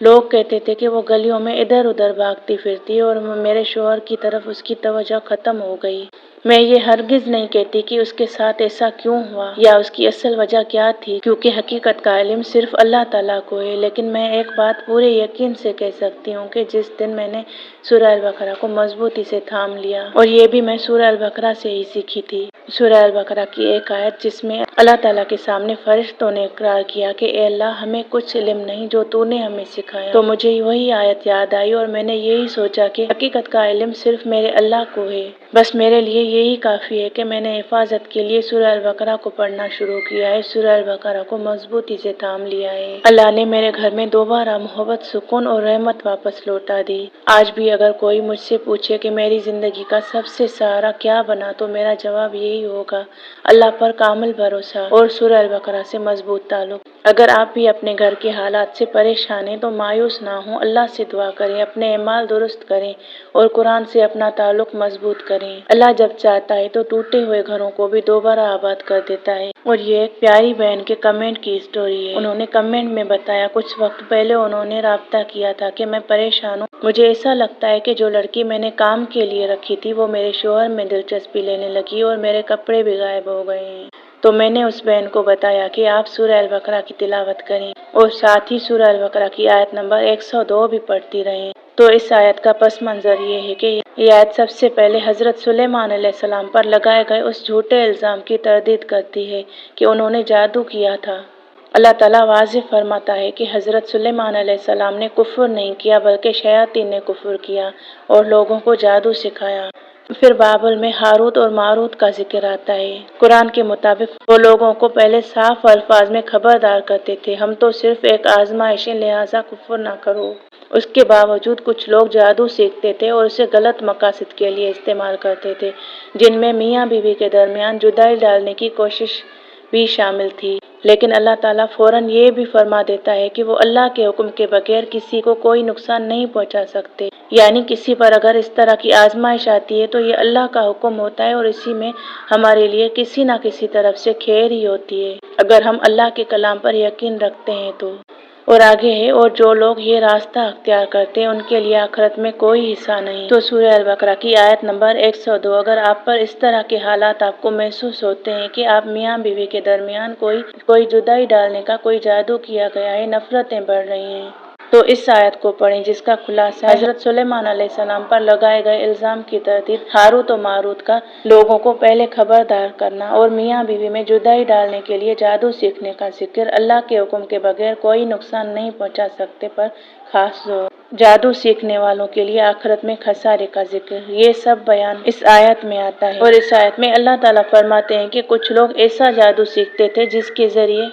لوگ کہتے تھے کہ وہ گلیوں میں ادھر ادھر بھاگتی پھرتی اور میرے شوہر کی طرف اس کی توجہ ختم ہو گئی۔ میں یہ ہرگز نہیں کہتی کہ اس کے ساتھ ایسا کیوں ہوا یا اس کی اصل وجہ کیا تھی، کیونکہ حقیقت کا علم صرف اللہ تعالیٰ کو ہے، لیکن میں ایک بات پورے یقین سے کہہ سکتی ہوں کہ جس دن میں نے سورہ البقرہ کو مضبوطی سے تھام لیا، اور یہ بھی میں سورہ البقرہ سے ہی سیکھی تھی۔ سورہ البقرہ کی ایک آیت جس میں اللہ تعالیٰ کے سامنے فرشتوں نے اقرار کیا کہ اے اللہ، ہمیں کچھ علم نہیں جو تو نے ہمیں سکھایا، تو مجھے وہی آیت یاد آئی اور میں نے یہی سوچا کہ حقیقت کا علم صرف میرے اللہ کو ہے۔ بس میرے لیے یہی کافی ہے کہ میں نے حفاظت کے لیے سورہ البقرہ کو پڑھنا شروع کیا ہے، سورہ البقرہ کو مضبوطی سے تھام لیا ہے۔ اللہ نے میرے گھر میں دوبارہ محبت، سکون اور رحمت واپس لوٹا دی۔ آج بھی اگر کوئی مجھ سے پوچھے کہ میری زندگی کا سب سے سہارا کیا بنا تو میرا جواب یہی ہوگا، اللہ پر کامل بھروسہ اور سورہ البقرہ سے مضبوط تعلق۔ اگر آپ بھی اپنے گھر کے حالات سے پریشان ہیں تو مایوس نہ ہوں، اللہ سے دعا کریں، اپنے اعمال درست کریں اور قرآن سے اپنا تعلق مضبوط کریں۔ اللہ جب چاہتا ہے تو ٹوٹے ہوئے گھروں کو بھی دوبارہ آباد کر دیتا ہے۔ اور یہ ایک پیاری بہن کے کمنٹ کی سٹوری ہے۔ انہوں نے کمنٹ میں بتایا، کچھ وقت پہلے انہوں نے رابطہ کیا تھا کہ میں پریشان ہوں، مجھے ایسا لگتا ہے کہ جو لڑکی میں نے کام کے لیے رکھی تھی وہ میرے شوہر میں دلچسپی لینے لگی اور میرے کپڑے بھی غائب ہو گئے ہیں۔ تو میں نے اس بہن کو بتایا کہ آپ سورہ البقرہ کی تلاوت کریں اور ساتھ ہی سورہ البقرہ کی آیت نمبر 102 بھی پڑھتی رہیں۔ تو اس آیت کا پس منظر یہ ہے کہ یہ آیت سب سے پہلے حضرت سلیمان علیہ السلام پر لگائے گئے اس جھوٹے الزام کی تردید کرتی ہے کہ انہوں نے جادو کیا تھا۔ اللہ تعالیٰ واضح فرماتا ہے کہ حضرت سلیمان علیہ السلام نے کفر نہیں کیا بلکہ شیاطین نے کفر کیا اور لوگوں کو جادو سکھایا۔ پھر بائبل میں ہاروت اور ماروت کا ذکر آتا ہے۔ قرآن کے مطابق وہ لوگوں کو پہلے صاف الفاظ میں خبردار کرتے تھے، ہم تو صرف ایک آزمائش ہیں، لہٰذا کفر نہ کرو۔ اس کے باوجود کچھ لوگ جادو سیکھتے تھے اور اسے غلط مقاصد کے لیے استعمال کرتے تھے، جن میں میاں بیوی کے درمیان جدائی ڈالنے کی کوشش بھی شامل تھی۔ لیکن اللہ تعالیٰ فوراً یہ بھی فرما دیتا ہے کہ وہ اللہ کے حکم کے بغیر کسی کو کوئی نقصان نہیں پہنچا سکتے، یعنی کسی پر اگر اس طرح کی آزمائش آتی ہے تو یہ اللہ کا حکم ہوتا ہے اور اسی میں ہمارے لیے کسی نہ کسی طرف سے خیر ہی ہوتی ہے، اگر ہم اللہ کے کلام پر یقین رکھتے ہیں تو۔ اور آگے ہے، اور جو لوگ یہ راستہ اختیار کرتے ہیں ان کے لیے آخرت میں کوئی حصہ نہیں۔ تو سورہ البقرہ کی آیت نمبر 102، اگر آپ پر اس طرح کے حالات آپ کو محسوس ہوتے ہیں کہ آپ میاں بیوی کے درمیان کوئی جدائی ڈالنے کا کوئی جادو کیا گیا ہے، نفرتیں بڑھ رہی ہیں، تو اس آیت کو پڑھیں جس کا خلاصہ حضرت سلیمان علیہ السلام پر لگائے گئے الزام کی تردید، ہاروت و ماروت کا لوگوں کو پہلے خبردار کرنا اور میاں بیوی میں جدائی ڈالنے کے لیے جادو سیکھنے کا ذکر، اللہ کے حکم کے بغیر کوئی نقصان نہیں پہنچا سکتے پر خاص زور، جادو سیکھنے والوں کے لیے آخرت میں خسارے کا ذکر، یہ سب بیان اس آیت میں آتا ہے۔ اور اس آیت میں اللہ تعالیٰ فرماتے ہیں کہ کچھ لوگ ایسا جادو سیکھتے تھے جس کے ذریعے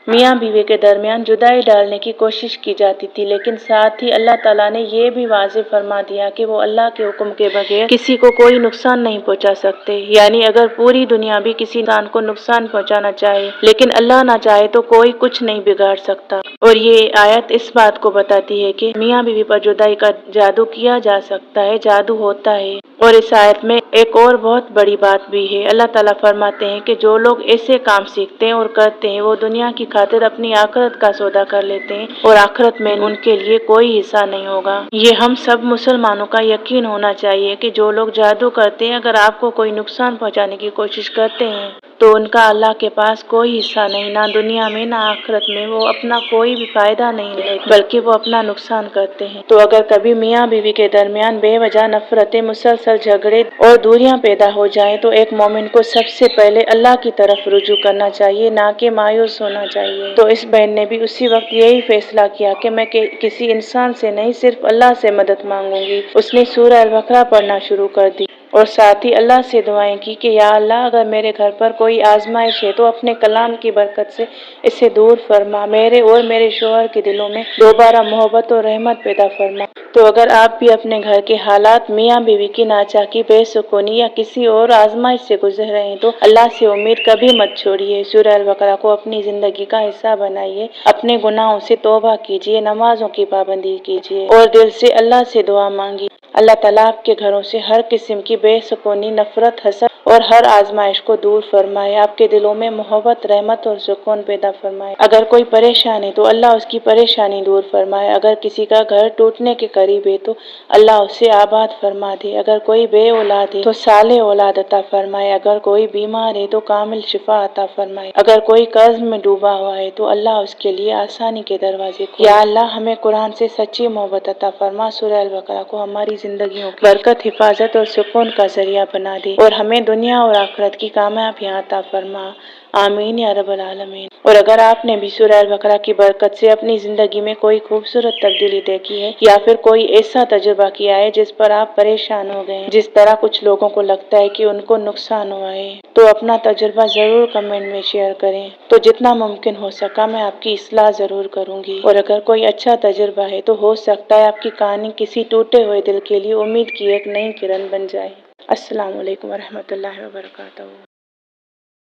میاں بیوی کے درمیان جدائی ڈالنے کی کوشش کی جاتی تھی، لیکن ساتھ ہی اللہ تعالیٰ نے یہ بھی واضح فرما دیا کہ وہ اللہ کے حکم کے بغیر کسی کو کوئی نقصان نہیں پہنچا سکتے، یعنی اگر پوری دنیا بھی کسی انسان کو نقصان پہنچانا چاہے لیکن اللہ نہ چاہے تو کوئی کچھ نہیں بگاڑ سکتا۔ اور یہ آیت اس بات کو بتاتی ہے کہ میاں بیوی پر جدائی کا جادو کیا جا سکتا ہے، جادو ہوتا ہے۔ اور اس آیت میں ایک اور بہت بڑی بات بھی ہے، اللہ تعالیٰ فرماتے ہیں کہ جو لوگ ایسے کام سیکھتے ہیں اور کرتے ہیں وہ دنیا کی خاطر اپنی آخرت کا سودا کر لیتے ہیں اور آخرت میں ان کے لیے کوئی حصہ نہیں ہوگا۔ یہ ہم سب مسلمانوں کا یقین ہونا چاہیے کہ جو لوگ جادو کرتے ہیں اگر آپ کو کوئی نقصان پہنچانے کی کوشش کرتے ہیں تو ان کا اللہ کے پاس کوئی حصہ نہیں، نہ دنیا میں نہ آخرت میں، وہ اپنا کوئی بھی فائدہ نہیں لیتے بلکہ وہ اپنا نقصان کرتے ہیں۔ تو اگر کبھی میاں بیوی کے درمیان بے وجہ نفرتیں، مسلسل جھگڑے اور دوریاں پیدا ہو جائیں تو ایک مومن کو سب سے پہلے اللہ کی طرف رجوع کرنا چاہیے، نہ کہ مایوس ہونا چاہیے۔ تو اس بہن نے بھی اسی وقت یہی فیصلہ کیا کہ میں کسی انسان سے نہیں صرف اللہ سے مدد مانگوں گی۔ اس نے سورہ البقرہ پڑھنا شروع کر دی اور ساتھ ہی اللہ سے دعائیں کی کہ یا اللہ، اگر میرے گھر پر کوئی آزمائش ہے تو اپنے کلام کی برکت سے اسے دور فرما، میرے اور میرے شوہر کے دلوں میں دوبارہ محبت اور رحمت پیدا فرما۔ تو اگر آپ بھی اپنے گھر کے حالات، میاں بیوی کی ناچاکی، بے سکونی یا کسی اور آزمائش سے گزر رہے ہیں تو اللہ سے امید کبھی مت چھوڑیے، سورہ البقرہ کو اپنی زندگی کا حصہ بنائیے، اپنے گناہوں سے توبہ کیجیے، نمازوں کی پابندی کیجیے اور دل سے اللہ سے دعا مانگیے۔ اللہ تعالیٰ آپ کے گھروں سے ہر قسم کی بے سکونی، نفرت، حسد اور ہر آزمائش کو دور فرمائے، آپ کے دلوں میں محبت، رحمت اور سکون پیدا فرمائے۔ اگر کوئی پریشان ہے تو اللہ اس کی پریشانی دور فرمائے، اگر کسی کا گھر ٹوٹنے کے قریب ہے تو اللہ اسے آباد فرما دے، اگر کوئی بے اولاد ہے تو صالح اولاد عطا فرمائے، اگر کوئی بیمار ہے تو کامل شفا عطا فرمائے، اگر کوئی قرض میں ڈوبا ہوا ہے تو اللہ اس کے لیے آسانی کے دروازے کھولے۔ یا اللہ ہمیں قرآن سے سچی محبت عطا فرما، سورہ البقرہ کو ہماری زندگیوں کی برکت، حفاظت اور سکون کا ذریعہ بنا دے اور ہمیں دنیا اور آخرت کی کامیابیاں عطا فرما، آمین یا رب العالمین۔ اور اگر آپ نے بھی سورہ البقرہ کی برکت سے اپنی زندگی میں کوئی خوبصورت تبدیلی دیکھی ہے یا پھر کوئی ایسا تجربہ کیا ہے جس پر آپ پریشان ہو گئے ہیں، جس طرح کچھ لوگوں کو لگتا ہے کہ ان کو نقصان ہوا ہے، تو اپنا تجربہ ضرور کمنٹ میں شیئر کریں، تو جتنا ممکن ہو سکا میں آپ کی اصلاح ضرور کروں گی۔ اور اگر کوئی اچھا تجربہ ہے تو ہو سکتا ہے آپ کی کہانی کسی ٹوٹے ہوئے دل کے لیے امید کی ایک نئی کرن بن جائے۔ السلام علیکم ورحمۃ اللہ وبرکاتہ۔